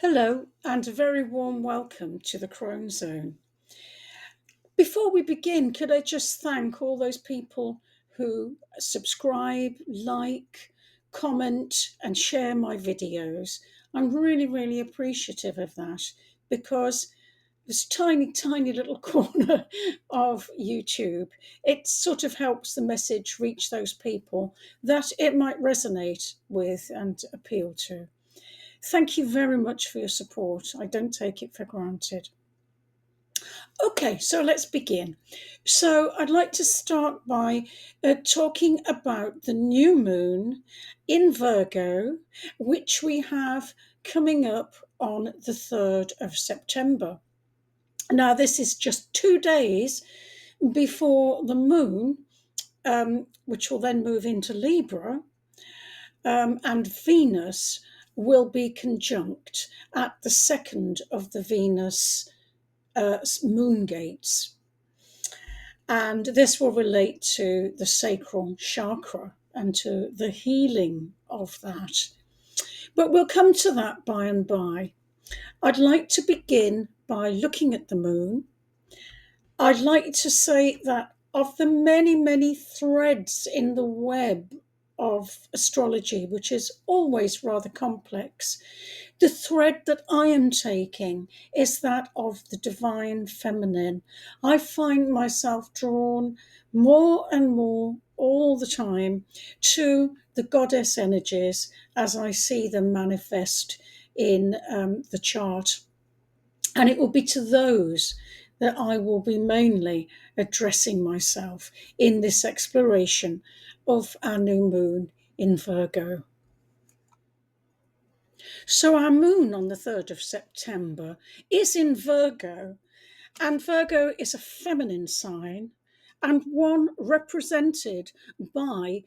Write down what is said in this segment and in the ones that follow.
Hello, and a very warm welcome to the Crone Zone. Before we begin, could I just thank all those people who subscribe, like, comment, and share my videos? I'm really, really appreciative of that because this tiny, tiny little corner of YouTube, it sort of helps the message reach those people that it might resonate with and appeal to. Thank you very much for your support. I don't take it for granted. Okay, so let's begin. So, I'd like to start by talking about the new moon in Virgo, which we have coming up on the 3rd of September. Now, this is just 2 days before the moon, which will then move into Libra, and Venus will be conjunct at the second of the Venus moon gates. And this will relate to the sacral chakra and to the healing of that. But we'll come to that by and by. I'd like to begin by looking at the moon. I'd like to say that of the many, many threads in the web of astrology, which is always rather complex, the thread that I am taking is that of the divine feminine. I find myself drawn more and more all the time to the goddess energies as I see them manifest in the chart. And it will be to those that I will be mainly addressing myself in this exploration of our new moon in Virgo. So, our moon on the 3rd of September is in Virgo, and Virgo is a feminine sign and one represented by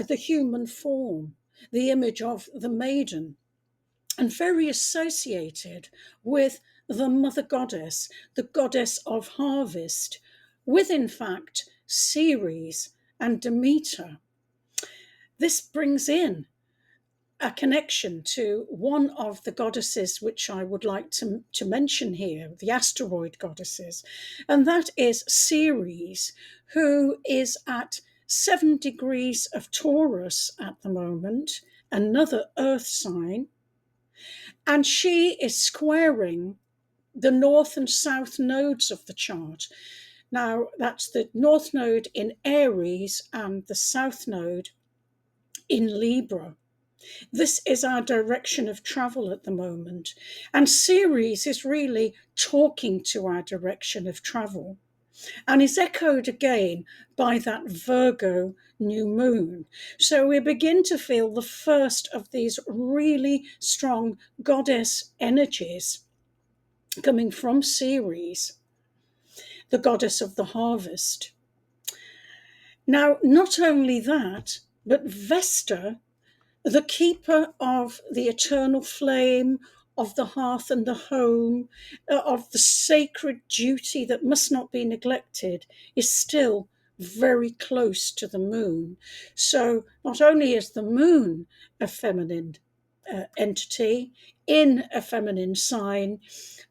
the human form, the image of the maiden, and very associated with the mother goddess, the goddess of harvest, with in fact Ceres and Demeter. This brings in a connection to one of the goddesses which I would like to mention here, the asteroid goddesses, and that is Ceres, who is at 7 degrees of Taurus at the moment, another earth sign, and she is squaring the north and south nodes of the chart. Now, that's the north node in Aries and the south node in Libra. This is our direction of travel at the moment. And Ceres is really talking to our direction of travel and is echoed again by that Virgo new moon. So we begin to feel the first of these really strong goddess energies coming from Ceres, the goddess of the harvest. Now, not only that, but Vesta, the keeper of the eternal flame, of the hearth and the home, of the sacred duty that must not be neglected, is still very close to the moon. So not only is the moon a feminine entity in a feminine sign,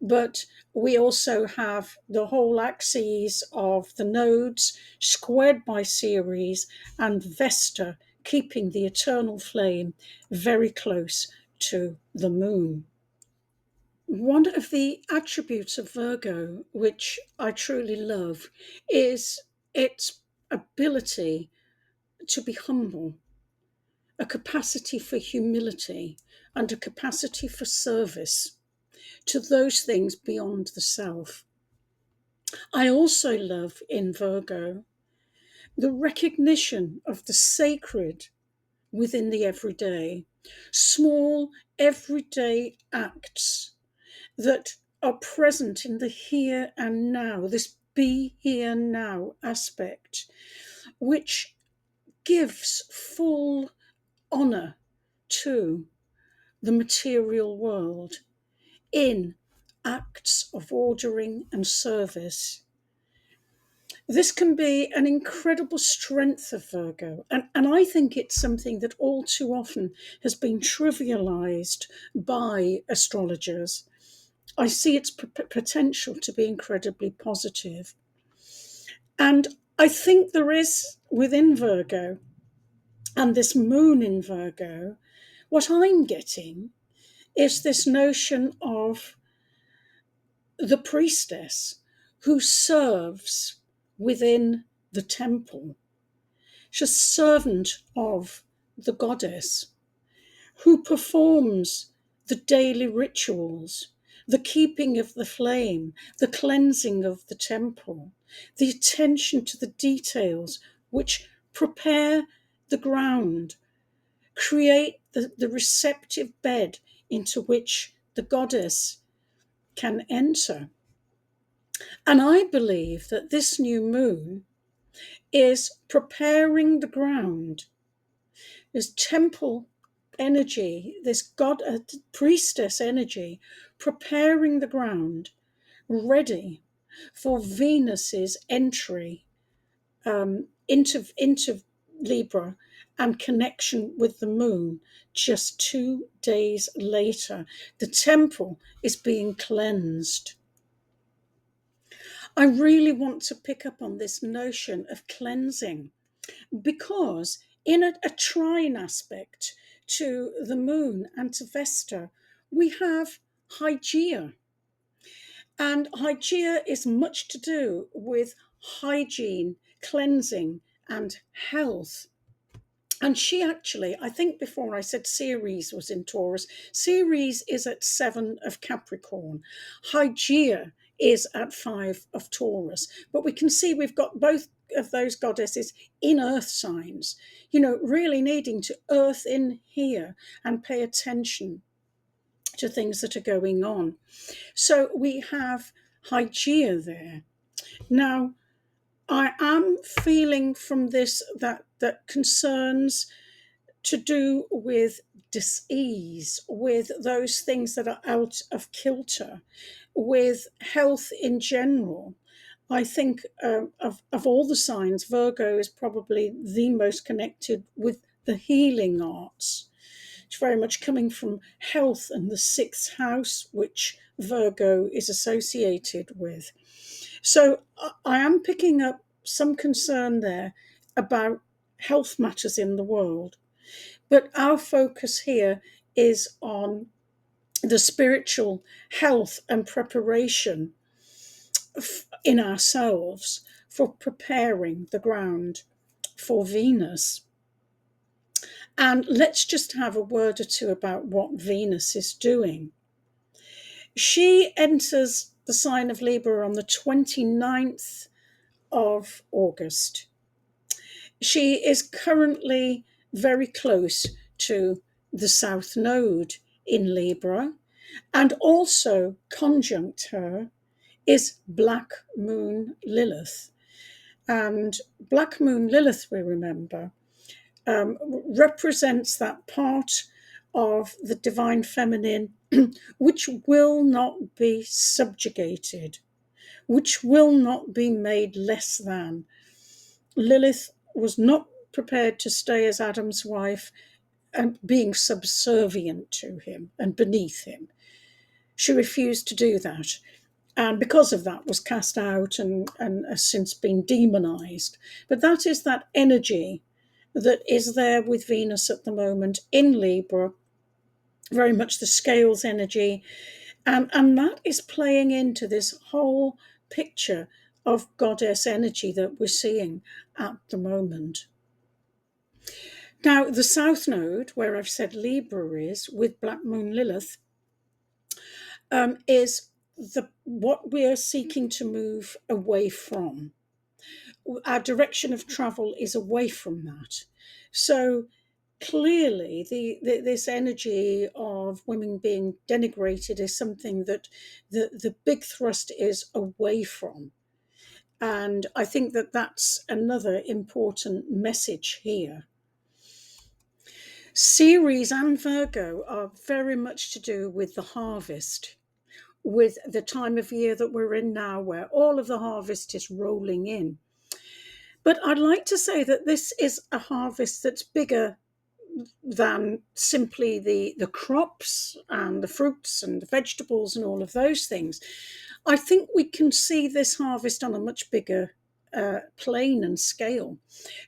but we also have the whole axes of the nodes squared by Ceres and Vesta keeping the eternal flame very close to the moon. One of the attributes of Virgo, which I truly love, is its ability to be humble, a capacity for humility, and a capacity for service to those things beyond the self. I also love in Virgo the recognition of the sacred within the everyday, small everyday acts that are present in the here and now, this be here now aspect, which gives full honour to the material world in acts of ordering and service. This can be an incredible strength of Virgo. And I think it's something that all too often has been trivialized by astrologers. I see its potential to be incredibly positive. And I think there is within Virgo and this moon in Virgo, what I'm getting is this notion of the priestess who serves within the temple. She's a servant of the goddess who performs the daily rituals, the keeping of the flame, the cleansing of the temple, the attention to the details which prepare the ground, create the receptive bed into which the goddess can enter. And I believe that this new moon is preparing the ground. This temple energy, this god, priestess energy, preparing the ground, ready for Venus's entry into Libra and connection with the moon just 2 days later. The temple is being cleansed. I really want to pick up on this notion of cleansing because, in a trine aspect to the moon and to Vesta, we have Hygeia. And Hygeia is much to do with hygiene, cleansing, and health. And she actually, I think before I said Ceres was in Taurus, Ceres is at 7 of Capricorn. Hygeia is at 5 of Taurus. But we can see we've got both of those goddesses in earth signs, really needing to earth in here and pay attention to things that are going on. So we have Hygeia there. Now, I am feeling from this that concerns to do with dis-ease, with those things that are out of kilter, with health in general. I think of all the signs, Virgo is probably the most connected with the healing arts. It's very much coming from health and the sixth house, which Virgo is associated with. So I am picking up some concern there about health matters in the world. But our focus here is on the spiritual health and preparation in ourselves for preparing the ground for Venus. And let's just have a word or two about what Venus is doing. She enters the sign of Libra on the 29th of August. She is currently very close to the South Node in Libra, and also conjunct her is Black Moon Lilith. And Black Moon Lilith, we remember, represents that part of the divine feminine which will not be subjugated, which will not be made less than. Lilith was not prepared to stay as Adam's wife and being subservient to him and beneath him. She refused to do that, and because of that was cast out and has since been demonized. But that is that energy that is there with Venus at the moment in Libra, very much the scales energy, and that is playing into this whole picture of goddess energy that we're seeing at the moment. Now, the South Node, where I've said Libra is, with Black Moon Lilith, is what we're seeking to move away from. Our direction of travel is away from that. So clearly, this energy of women being denigrated is something that the big thrust is away from. And I think that that's another important message here. Ceres and Virgo are very much to do with the harvest, with the time of year that we're in now, where all of the harvest is rolling in. But I'd like to say that this is a harvest that's bigger than simply the crops and the fruits and the vegetables and all of those things. I think we can see this harvest on a much bigger plane and scale.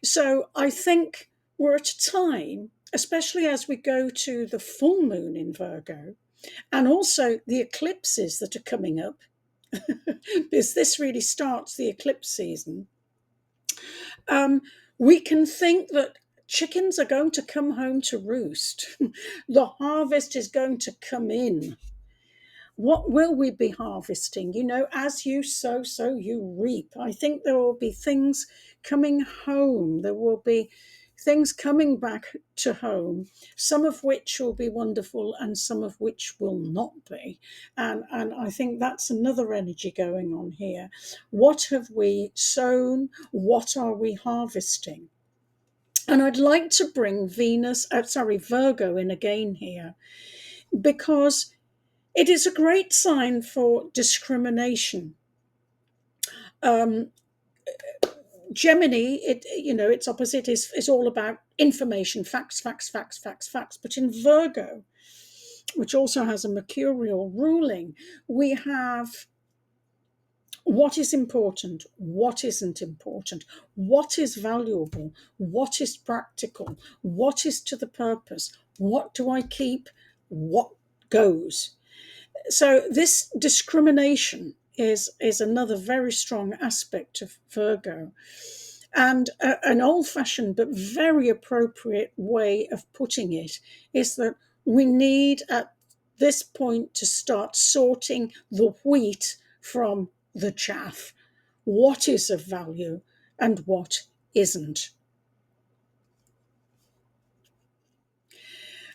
So I think we're at a time, especially as we go to the full moon in Virgo and also the eclipses that are coming up, because this really starts the eclipse season. Um, we can think that chickens are going to come home to roost. The harvest is going to come in. What will we be harvesting? You know, as you sow, so you reap. I think there will be things coming home. There will be things coming back to home, some of which will be wonderful and some of which will not be. And I think that's another energy going on here. What have we sown? What are we harvesting? And I'd like to bring Virgo in again here, because it is a great sign for discrimination. Um, Gemini, its opposite is all about information, facts, facts, facts, facts, facts. But in Virgo, which also has a mercurial ruling, we have what is important, what isn't important, what is valuable, what is practical, what is to the purpose, what do I keep, what goes. So this discrimination is another very strong aspect of Virgo, and an old-fashioned but very appropriate way of putting it is that we need at this point to start sorting the wheat from the chaff. What is of value and what isn't?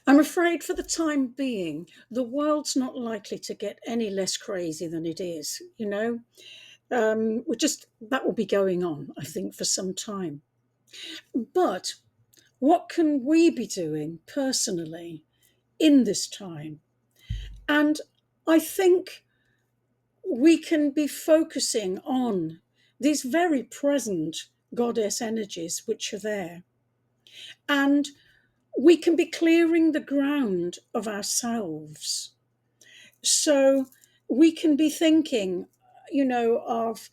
I'm afraid for the time being, the world's not likely to get any less crazy than it is, you know? That will be going on, I think, for some time. But what can we be doing personally in this time? And I think we can be focusing on these very present goddess energies which are there. And we can be clearing the ground of ourselves. So we can be thinking, of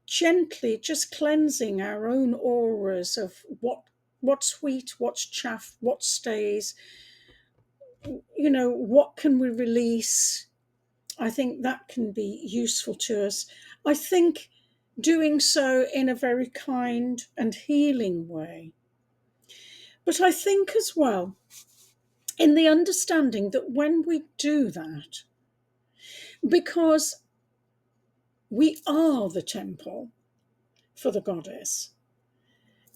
gently just cleansing our own auras of what's wheat, what's chaff, what stays, what can we release. I think that can be useful to us. I think doing so in a very kind and healing way. But I think as well, in the understanding that when we do that, because we are the temple for the goddess,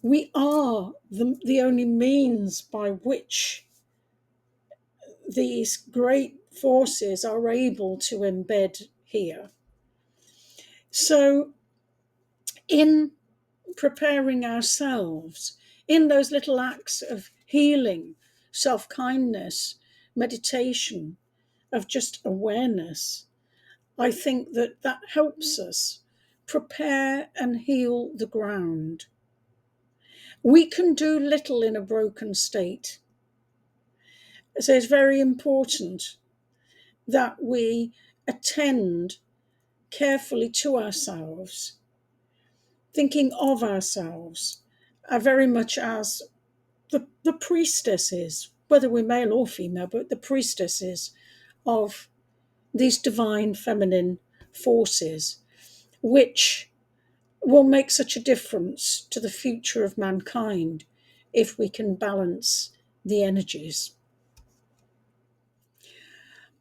we are the only means by which these great forces are able to embed here. So, in preparing ourselves, in those little acts of healing, self kindness, meditation, of just awareness, I think that helps us prepare and heal the ground. We can do little in a broken state. So it's very important that we attend carefully to ourselves, thinking of ourselves very much as the priestesses, whether we're male or female, but the priestesses of these divine feminine forces, which will make such a difference to the future of mankind if we can balance the energies.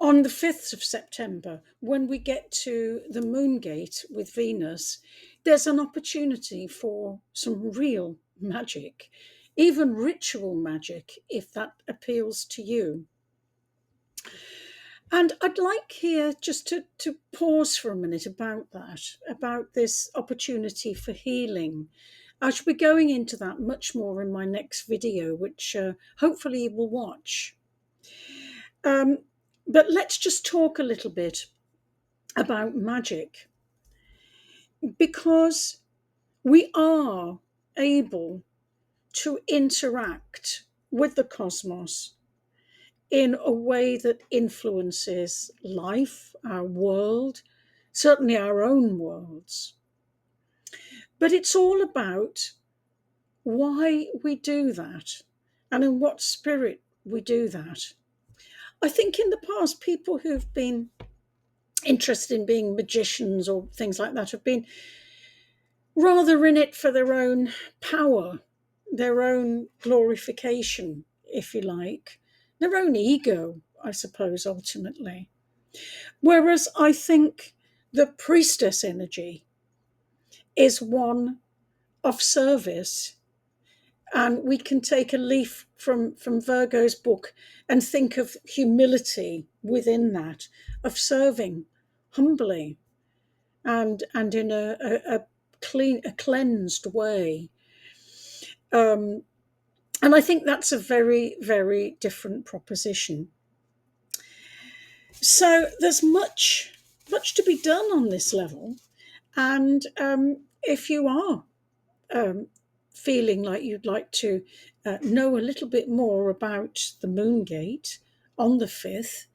On the 5th of September, when we get to the moon gate with Venus, there's an opportunity for some real magic, even ritual magic, if that appeals to you. And I'd like here just to pause for a minute about that, about this opportunity for healing. I shall be going into that much more in my next video, which hopefully you will watch. But let's just talk a little bit about magic, because we are able to interact with the cosmos in a way that influences life, our world, certainly our own worlds. But it's all about why we do that and in what spirit we do that. I think in the past, people who've been interested in being magicians or things like that have been rather in it for their own power, their own glorification, if you like, their own ego, I suppose, ultimately. Whereas I think the priestess energy is one of service. And we can take a leaf from Virgo's book and think of humility within that, of serving humbly and in a clean, a cleansed way. And I think that's a very, very different proposition. So there's much to be done on this level. And if you are feeling like you'd like to know a little bit more about the moon gate on the 5th,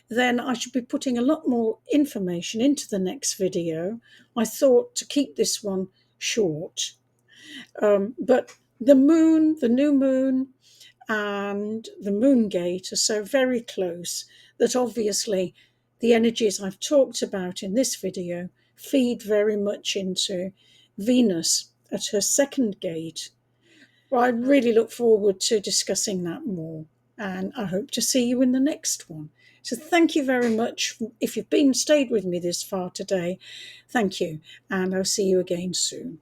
then I should be putting a lot more information into the next video. I thought to keep this one short. But the moon, the new moon, and the moon gate are so very close that obviously the energies I've talked about in this video feed very much into Venus at her second gate. Well, I really look forward to discussing that more, and I hope to see you in the next one. So thank you very much. If you've stayed with me this far today, thank you, and I'll see you again soon.